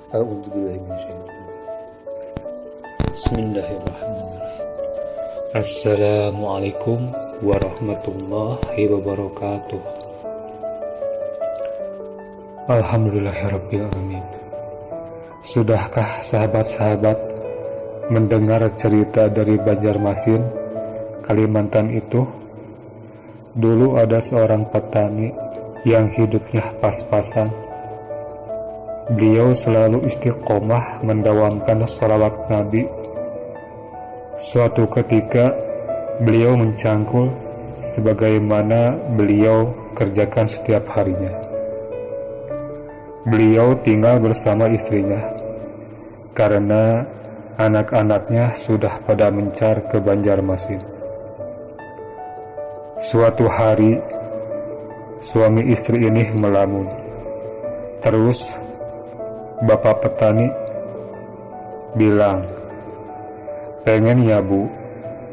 A'udzubillahi minasyaitonir rajim. Bismillahirrahmanirrahim. Assalamualaikum warahmatullahi wabarakatuh. Alhamdulillahirrabbilalamin. Sudahkah sahabat-sahabat mendengar cerita dari Banjarmasin, Kalimantan itu? Dulu ada seorang petani yang hidupnya pas-pasan. Beliau selalu istiqomah mendawamkan sholawat Nabi. Suatu ketika beliau mencangkul sebagaimana beliau kerjakan setiap harinya. Beliau tinggal bersama istrinya karena anak-anaknya sudah pada mencar ke Banjarmasin. Suatu hari suami istri ini melamun. Terus bapak petani bilang, "Pengen ya bu,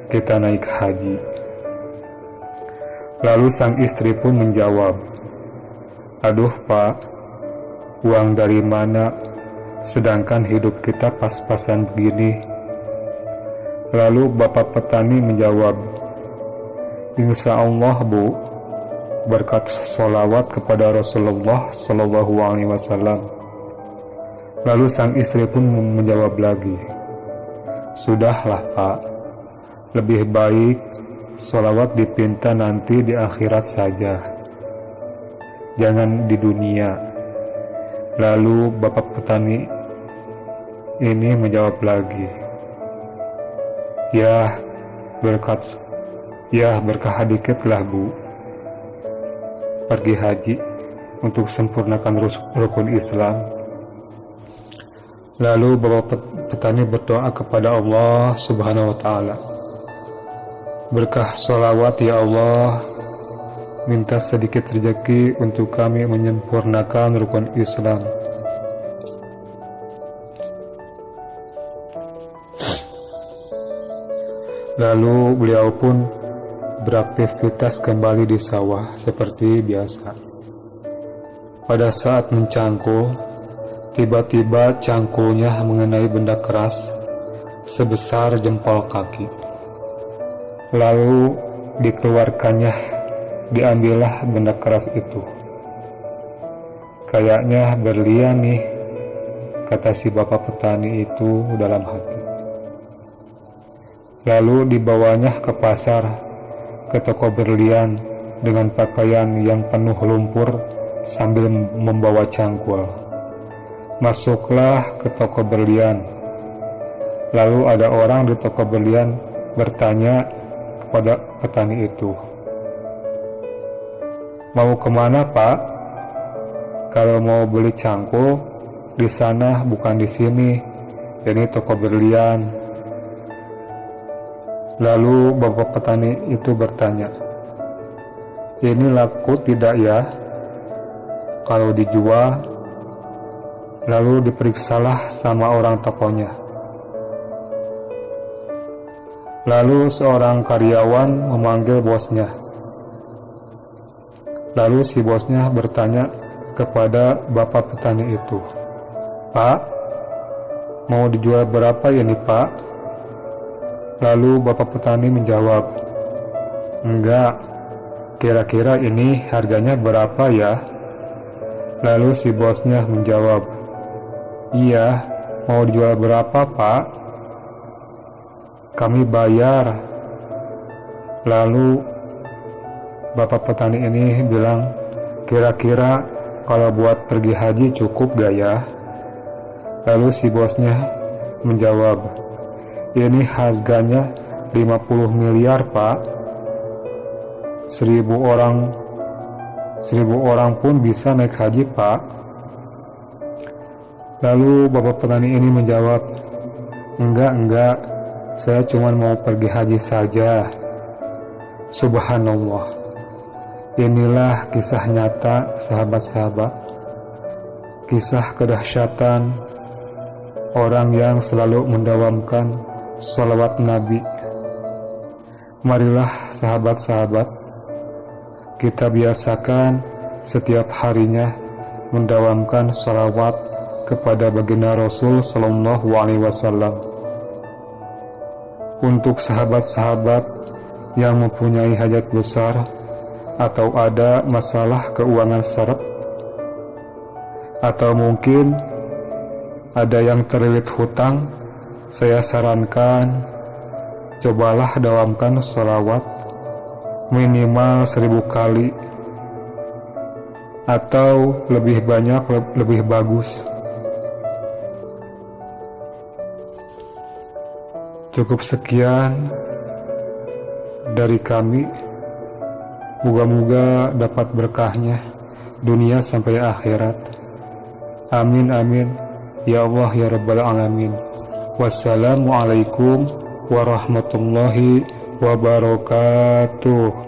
kita naik haji." Lalu sang istri pun menjawab, "Aduh pak, uang dari mana, sedangkan hidup kita pas-pasan begini." Lalu bapak petani menjawab, "Insya Allah bu, berkat sholawat kepada Rasulullah SAW." Lalu sang istri pun menjawab lagi, "Sudahlah pak, lebih baik sholawat dipinta nanti di akhirat saja, jangan di dunia." Lalu bapak petani ini menjawab lagi, Ya berkah dikitlah bu, pergi haji untuk sempurnakan rukun Islam." Lalu bapak petani berdoa kepada Allah Subhanahu wa Ta'ala, "Berkah sholawat ya Allah, minta sedikit rezeki untuk kami menyempurnakan rukun Islam." Lalu beliau pun beraktivitas kembali di sawah seperti biasa. Pada saat mencangkul, tiba-tiba cangkulnya mengenai benda keras sebesar jempol kaki. Lalu dikeluarkannya, diambillah benda keras itu. "Kayaknya berlian nih," kata si bapak petani itu dalam hati. Lalu dibawanya ke pasar, ke toko berlian dengan pakaian yang penuh lumpur sambil membawa cangkul. Masuklah ke toko berlian. Lalu ada orang di toko berlian bertanya kepada petani itu, "Mau kemana pak? Kalau mau beli cangkul, di sana bukan di sini. Ini toko berlian." Lalu bapak petani itu bertanya, "Ini laku tidak ya? Kalau dijual?" Lalu diperiksalah sama orang tokonya. Lalu seorang karyawan memanggil bosnya. Lalu si bosnya bertanya kepada bapak petani itu, "Pak, mau dijual berapa ini pak?" Lalu bapak petani menjawab, "Enggak, kira-kira ini harganya berapa ya?" Lalu si bosnya menjawab, "Iya, mau dijual berapa pak? Kami bayar." Lalu bapak petani ini bilang, "Kira-kira kalau buat pergi haji cukup gak ya?" Lalu si bosnya menjawab, "Ini harganya 50 miliar pak. 1000 orang pun bisa naik haji pak." Lalu bapak petani ini menjawab, Enggak, saya cuma mau pergi haji saja." Subhanallah. Inilah kisah nyata sahabat-sahabat, kisah kedahsyatan orang yang selalu mendawamkan sholawat Nabi. Marilah sahabat-sahabat, kita biasakan setiap harinya mendawamkan sholawat kepada baginda Rasul Sallallahu Alaihi Wasallam. Untuk sahabat-sahabat yang mempunyai hajat besar atau ada masalah keuangan syarat, atau mungkin ada yang terlilit hutang, saya sarankan cobalah dawamkan sholawat minimal 1000 kali, atau lebih banyak lebih bagus. Cukup sekian dari kami. Moga-moga dapat berkahnya dunia sampai akhirat. Amin amin ya Allah ya Rabbal Alamin. Wassalamualaikum warahmatullahi wabarakatuh.